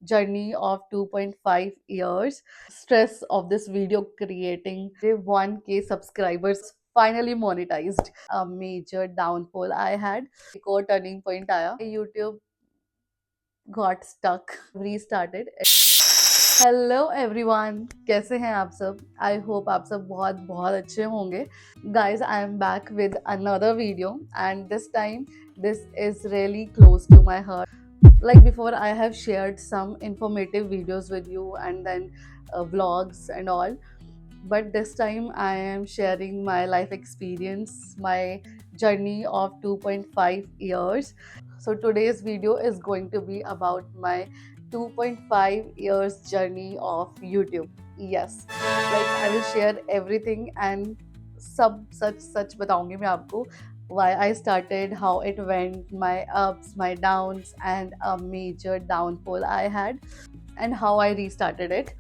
journey of 2.5 years. Stress of this video creating 1K subscribers finally monetized. A major downfall I had. एक और turning point आया. YouTube got stuck. Restarted. Hello everyone, कैसे हैं आप सब? I hope आप सब बहुत बहुत अच्छे होंगे. Guys, I am back with another video and this time this is really close to my heart. Like before, I have shared some informative videos with you and then vlogs and all. But this time I am sharing my life experience, my journey of 2.5 years. So today's video is going to be about my 2.5 years journey of YouTube. Yes, like I will share everything and सब सच बताऊंगी मैं आपको. Why I started, how it went, my ups, my downs, and a major downfall I had, and how I restarted it.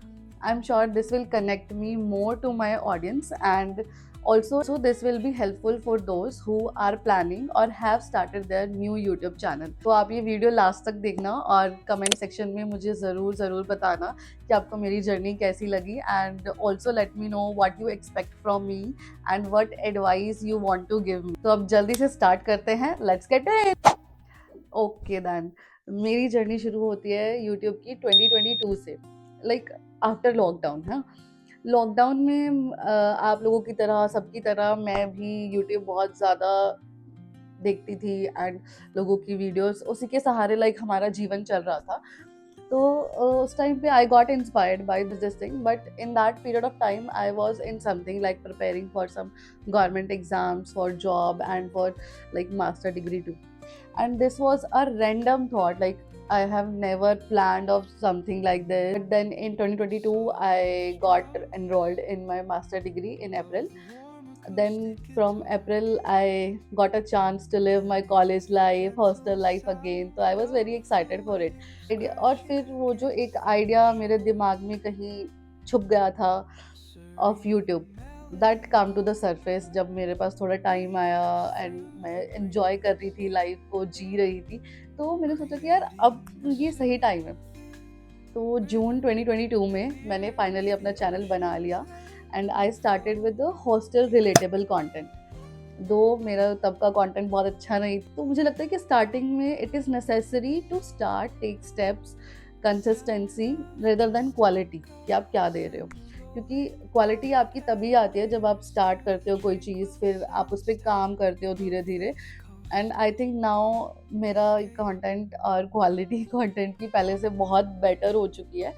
I'm sure this will connect me more to my audience, and also this will be helpful for those who are planning or have started their new YouTube channel. तो आप ये video last तक देखना और comment section में मुझे ज़रूर बताना कि आपको मेरी जर्नी कैसी लगी, and also let me know what you expect from me and what advice you want to give me. तो अब जल्दी से स्टार्ट करते हैं. Let's get it. Okay then, मेरी जर्नी शुरू होती है यूट्यूब की 2022 से, लाइक आफ्टर लॉकडाउन. हाँ, लॉकडाउन में आप लोगों की तरह, सबकी तरह मैं भी यूट्यूब बहुत ज़्यादा देखती थी एंड लोगों की वीडियोस उसी के सहारे लाइक हमारा जीवन चल रहा था. तो उस टाइम पे I got inspired by this thing, but in that period of time I was in something like preparing for some government exams, for job and for like master degree too. And this was a random thought, like I have never planned of something like this. But then in 2022 I got enrolled in my master degree in April. Then from April I got a chance to live my college life, hostel life again, so I was very excited for it. और फिर वो जो एक idea मेरे दिमाग में कहीं छुप गया था of YouTube, that come to the surface जब मेरे पास थोड़ा टाइम आया एंड मैं एंजॉय कर रही थी, लाइफ को जी रही थी. तो मैंने सोचा कि यार अब ये सही टाइम है. तो जून 2022 में मैंने फाइनली अपना चैनल बना लिया and I started with the hostel relatable content. दो मेरा तब का कंटेंट बहुत अच्छा नहीं, तो मुझे लगता है कि स्टार्टिंग में it is necessary to start take steps, consistency rather than quality, कि आप क्या दे रहे हो. क्योंकि क्वालिटी आपकी तभी आती है जब आप स्टार्ट करते हो कोई चीज़, फिर आप उस पर काम करते हो धीरे धीरे. एंड आई थिंक नाउ मेरा कंटेंट और क्वालिटी कंटेंट की पहले से बहुत बेटर हो चुकी है.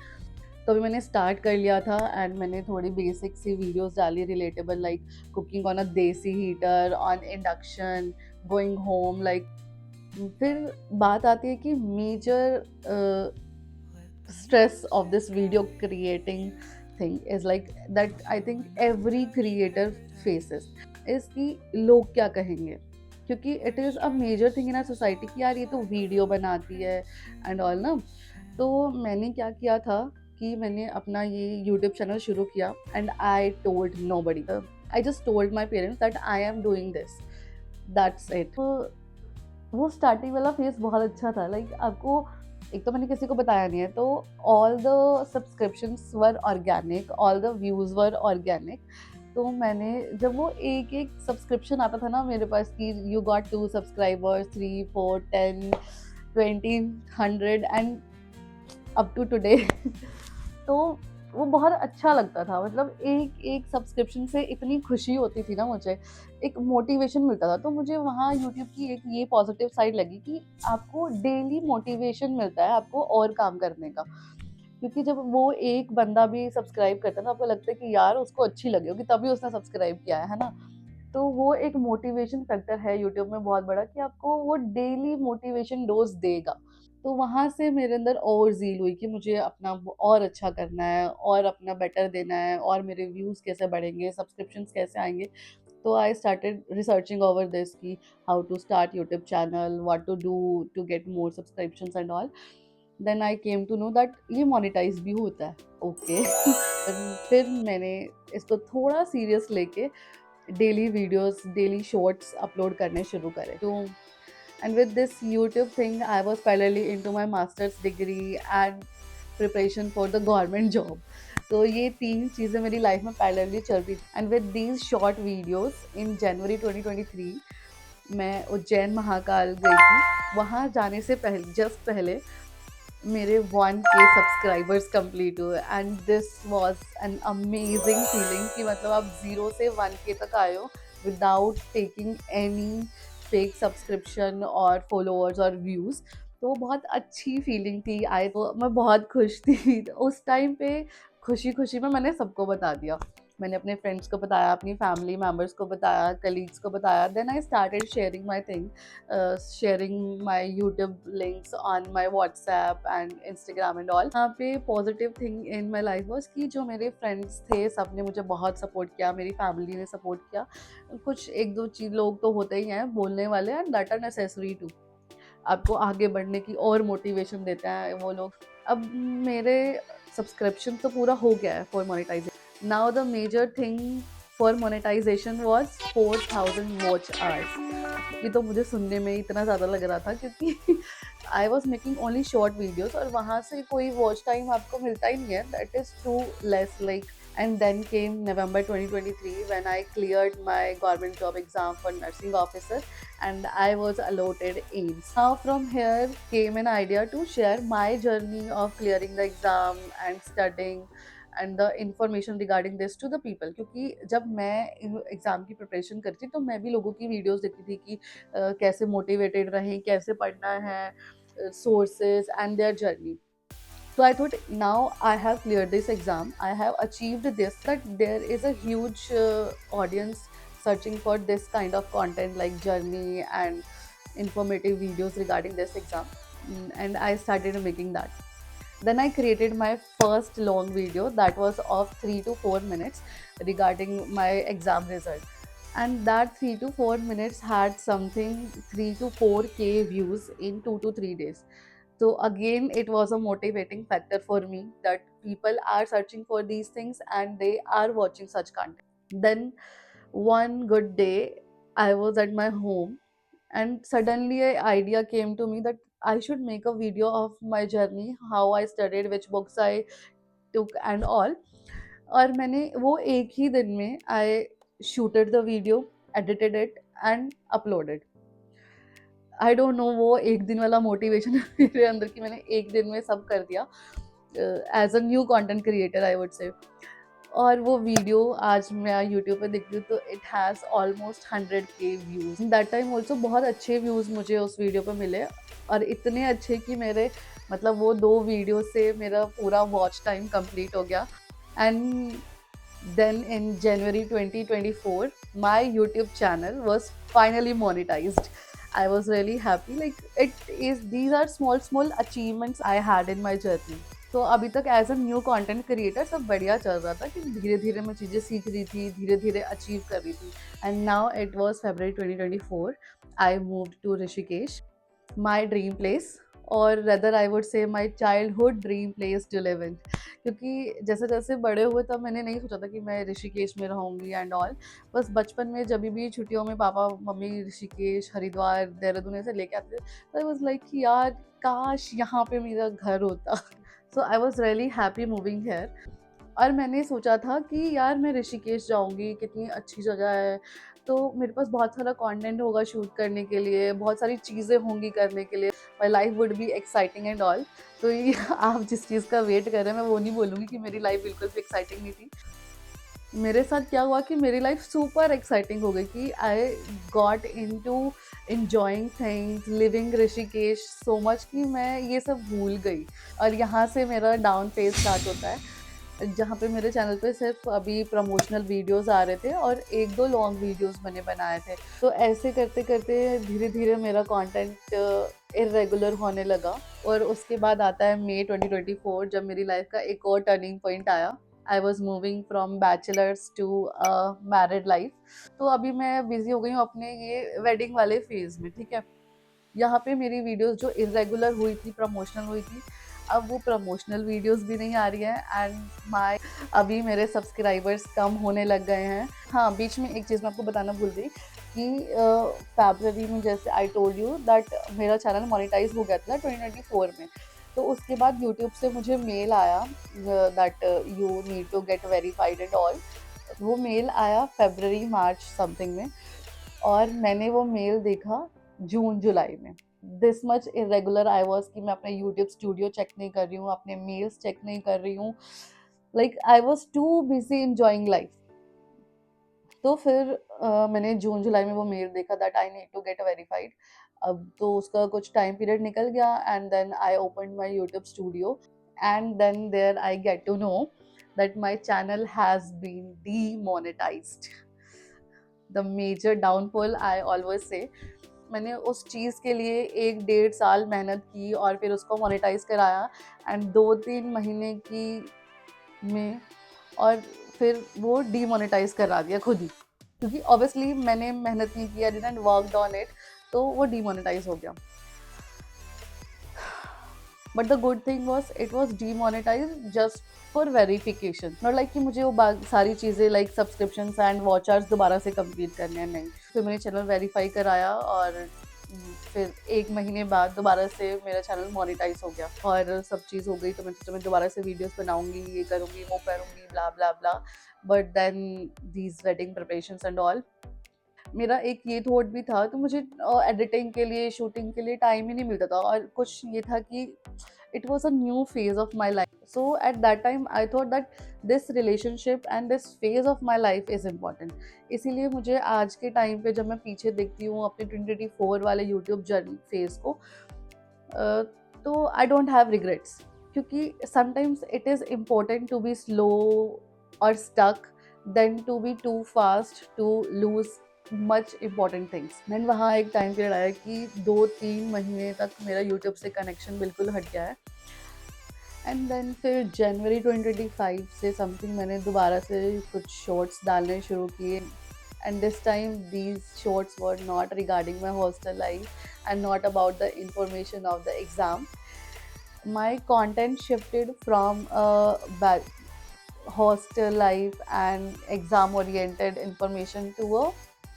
तो अभी मैंने स्टार्ट कर लिया था एंड मैंने थोड़ी बेसिक सी वीडियोस डाली relatable, like cooking on a desi heater, on induction, going home. Like फिर बात आती है कि major stress of this video creating thing is like that I think every creator faces, is कि लोग क्या कहेंगे. क्योंकि it is a major thing in our society कि यार ये तो वीडियो बनाती है एंड ऑल ना. तो मैंने क्या किया था कि मैंने अपना ये यूट्यूब चैनल शुरू किया and I told nobody. I just told my parents that I am doing this, that's it. तो वो स्टार्टिंग वाला फेज बहुत अच्छा था. लाइक आपको एक तो मैंने किसी को बताया नहीं है, तो all the subscriptions were organic, all the views were organic. तो मैंने जब वो एक एक सब्सक्रिप्शन आता था ना मेरे पास कि you got 2 subscribers, 3, 4, 10, 20, 100 and up to today तो वो बहुत अच्छा लगता था. मतलब एक एक सब्सक्रिप्शन से इतनी खुशी होती थी ना, मुझे एक मोटिवेशन मिलता था. तो मुझे वहाँ यूट्यूब की एक ये पॉजिटिव साइड लगी कि आपको डेली मोटिवेशन मिलता है आपको और काम करने का. क्योंकि जब वो एक बंदा भी सब्सक्राइब करता है ना, आपको लगता है कि यार उसको अच्छी लगी होगी तभी उसने सब्सक्राइब किया है ना. तो वो एक मोटिवेशन फैक्टर है यूट्यूब में बहुत बड़ा कि आपको वो डेली मोटिवेशन डोज देगा. तो वहाँ से मेरे अंदर और ज़ील हुई कि मुझे अपना और अच्छा करना है और अपना बेटर देना है, और मेरे व्यूज़ कैसे बढ़ेंगे, सब्सक्रिप्शंस कैसे आएंगे. तो I started researching over this कि how to start YouTube channel, what to do to get more subscriptions and all. Then I came to know that ये मोनेटाइज भी होता है. ओके फिर मैंने इसको थोड़ा सीरियस लेके daily videos, daily shorts upload करने शुरू करे. तो and with this YouTube thing I was parallelly into my master's degree, and preparation for the government job. तो ये 3 चीज़ें मेरी लाइफ में पैरेलली चल रही थी। And with these short videos in January 2023 मैं उज्जैन महाकाल गई थी। वहाँ जाने से पहले जस्ट पहले मेरे 1K सब्सक्राइबर्स कंप्लीट हुए and this was an amazing feeling कि मतलब आप 0 से 1K तक आए हो without taking any fake subscription और फॉलोअर्स और व्यूज़। तो बहुत अच्छी फीलिंग थी। आई तो मैं बहुत खुश थी। उस टाइम पे खुशी खुशी में मैंने सबको बता दिया। मैंने अपने फ्रेंड्स को बताया, अपनी फैमिली मेम्बर्स को बताया, कलीग्स को बताया। Then I started sharing my thing, sharing my YouTube links on my WhatsApp and Instagram and all। यहाँ पे positive thing in my life was कि जो मेरे फ्रेंड्स थे सब ने मुझे बहुत सपोर्ट किया, मेरी फैमिली ने सपोर्ट किया। कुछ एक दो चीज लोग तो होते ही हैं बोलने वाले, and that are necessary to, आपको आगे बढ़ने की और मोटिवेशन देते हैं वो लोग। अब मेरे सब्सक्रिप्शन तो पूरा हो गया है for monetization. Now the major thing for monetization was 4000 watch hours. ये तो मुझे सुनने में इतना ज़्यादा लग रहा था क्योंकि I was making only short videos और वहाँ से कोई वॉच टाइम आपको मिलता ही नहीं है, that is too less like. And then came November 2023 when I cleared my government job exam for nursing officer and I was allotted AIMS. Now from here came an idea to share my journey of clearing the exam and studying and the information regarding this to the people। क्योंकि जब मैं exam की preparation करती थी तो मैं भी लोगों की वीडियोस देखती थी कि कैसे मोटिवेटेड रहें, कैसे पढ़ना है, sources and their journey। So I thought now I have cleared this exam, I have achieved this, that there is a huge audience searching for this kind of content like journey and informative videos regarding this exam. And I started making that. Then I created my first long video that was of 3 to 4 minutes regarding my exam result. And that 3 to 4 minutes had something 3 to 4K views in 2 to 3 days. So again, it was a motivating factor for me that people are searching for these things and they are watching such content. Then one good day, I was at my home and suddenly an idea came to me that I should make a video of my journey, how I studied, which books I took and all। और मैंने वो एक ही दिन में I shooted the video, edited it and uploaded। I don't know वो एक दिन वाला मोटिवेशन है मेरे अंदर कि मैंने एक दिन में सब कर दिया as a new content creator I would say. और वो वीडियो आज मैं यूट्यूब पे देखती हूँ तो it has almost 100K views. That time also बहुत अच्छे व्यूज़ मुझे उस वीडियो पे मिले और इतने अच्छे कि मेरे मतलब वो 2 वीडियो से मेरा पूरा वॉच टाइम कंप्लीट हो गया। And then in January 2024 my YouTube channel was finally monetized। I was really happy, like these are small achievements I had in my journey। तो अभी तक as a new content creator सब बढ़िया चल रहा था कि धीरे धीरे मैं चीज़ें सीख रही थी, धीरे धीरे अचीव कर रही थी। And now it was February 2024 I moved to Rishikesh, my dream place, और rather I would say my childhood dream place to live in. क्योंकि जैसे जैसे बड़े हुए तब मैंने नहीं सोचा था कि मैं ऋषिकेश में रहूँगी एंड ऑल। बस बचपन में जब भी छुट्टियों में पापा मम्मी ऋषिकेश, हरिद्वार, देहरादून ऐसे लेके आते थे तो आई वॉज लाइक कि यार काश यहाँ पे मेरा घर होता। So I was really happy moving here. और मैंने सोचा था कि यार मैं ऋषिकेश जाऊँगी, कितनी अच्छी जगह है, तो मेरे पास बहुत सारा कंटेंट होगा शूट करने के लिए, बहुत सारी चीज़ें होंगी करने के लिए, my life would be exciting and all. तो ये आप जिस चीज़ का वेट कर रहे हैं मैं वो नहीं बोलूँगी कि मेरी लाइफ बिल्कुल भी एक्साइटिंग नहीं थी। मेरे साथ क्या हुआ कि मेरी लाइफ सुपर एक्साइटिंग हो गई कि I got into enjoying things, living Rishikesh so much कि मैं ये सब भूल गई। और यहाँ से मेरा डाउन फेज स्टार्ट होता है जहाँ पे मेरे चैनल पे सिर्फ अभी प्रमोशनल वीडियोस आ रहे थे और 1-2 लॉन्ग वीडियोस मैंने बनाए थे। तो ऐसे करते करते धीरे धीरे मेरा कंटेंट इरेगुलर होने लगा। और उसके बाद आता है मई 2024 जब मेरी लाइफ का एक और टर्निंग पॉइंट आया। I was moving from bachelors to married life. तो अभी मैं बिजी हो गई हूँ अपने ये वेडिंग वाले फेज में, ठीक है। यहाँ पे मेरी वीडियोस जो इरेगुलर हुई थी, प्रमोशनल हुई थी, अब वो प्रमोशनल वीडियोस भी नहीं आ रही हैं एंड अभी मेरे सब्सक्राइबर्स कम होने लग गए हैं। हाँ, बीच में एक चीज़ मैं आपको बताना भूल गई कि फरवरी में जैसे आई टोल्ड यू दैट मेरा चैनल मोनेटाइज हो गया था 2024 में। तो उसके बाद यूट्यूब से मुझे मेल आया that you need to get verified and all. वो मेल आया फरवरी मार्च समथिंग में, और मैंने वो मेल देखा जून जुलाई में। This much irregular I was कि मैं अपने यूट्यूब स्टूडियो चेक नहीं कर रही हूँ, अपने मेल्स चेक नहीं कर रही हूँ, like I was too busy enjoying life. तो फिर मैंने जून जुलाई में वो मेल देखा that I need to get verified. अब तो उसका कुछ टाइम पीरियड निकल गया, and then I open my YouTube studio, and then there I get to know that my channel has been demonetized. The major downfall I always say, मैंने उस चीज़ के लिए 1 डेढ़ साल मेहनत की और फिर उसको मोनेटाइज कराया, एंड 2 3 महीने की में, और फिर वो डीमोनेटाइज करा दिया खुद ही, क्योंकि ऑब्वियसली मैंने मेहनत नहीं की, I didn't worked on it, तो वो डीमोनेटाइज हो गया। But the good thing was it was demonetise just for verification, not like कि मुझे वो सारी चीज़ें like subscription and watch hours दोबारा से कंप्लीट करने हैं, नहीं। फिर मैंने चैनल वेरीफाई कराया, और फिर 1 महीने बाद दोबारा से मेरा चैनल मोनेटाइज हो गया और सब चीज़ हो गई। तो मैं दोबारा से वीडियोस बनाऊंगी, ये करूंगी, वो करूंगी, blah blah blah. But then these wedding preparations and all, मेरा एक ये थॉट भी था, तो मुझे एडिटिंग के लिए, शूटिंग के लिए टाइम ही नहीं मिलता था, और कुछ ये था कि it was a new phase of my life. So at that time I thought that this relationship and this phase of my life is important. इसीलिए मुझे आज के टाइम पे जब मैं पीछे देखती हूँ अपने 2024 वाले यूट्यूब जर्नी फेज को, तो आई डोंट हैव रिग्रेट्स, क्योंकि sometimes it is important to be slow और stuck than to be too fast to lose much important things. Then वहाँ एक टाइम पीरियड आया कि 2 3 महीने तक मेरा यूट्यूब से कनेक्शन बिल्कुल हट गया है, एंड देन फिर जनवरी 2025 से समथिंग मैंने दोबारा से कुछ शॉर्ट्स डालने शुरू किए, and this time these shorts were not regarding my hostel life and not about the information of the exam. My content shifted from hostel life and exam oriented information to a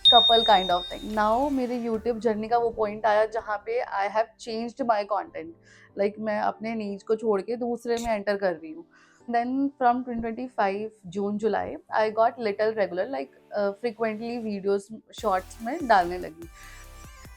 couple kind of thing. Now मेरे YouTube journey का वो point आया जहाँ पे I have changed my content, like मैं अपने नीच को छोड़ के दूसरे में एंटर कर रही हूँ। Then from 2025 June July I got little regular, like frequently videos shorts में डालने लगी,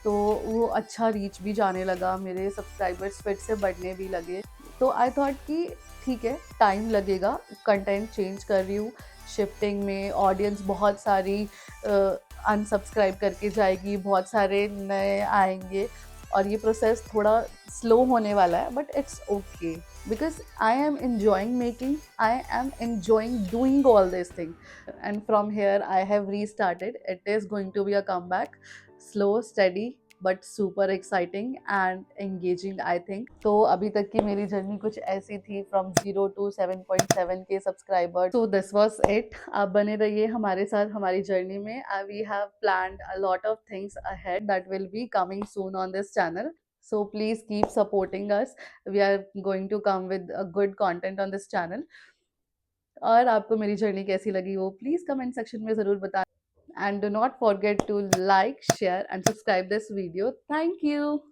तो वो अच्छा रीच भी जाने लगा, मेरे सब्सक्राइबर्स फिर से बढ़ने भी लगे। तो आई थॉट कि ठीक है, टाइम लगेगा, कंटेंट चेंज कर रही हूँ, शिफ्टिंग में ऑडियंस बहुत सारी अनसब्सक्राइब करके जाएगी, बहुत सारे नए आएंगे, और ये प्रोसेस थोड़ा स्लो होने वाला है, but it's okay because I am enjoying making, I am enjoying doing all these things, and from here I have restarted. It is going to be a comeback, slow, steady, but super exciting and engaging I think. तो अभी तक की मेरी journey कुछ ऐसी थी, from 0 to 7.7 के subscriber. So this was it. आप बने रहिए हमारे साथ हमारी जर्नी में। We have planned a lot of things ahead that will be coming soon on this channel. So please keep supporting us. We are going to come with a good content on this channel. और आपको मेरी journey कैसी लगी वो please comment section में ज़रूर बताएं। And do not forget to like, share and subscribe this video. Thank you.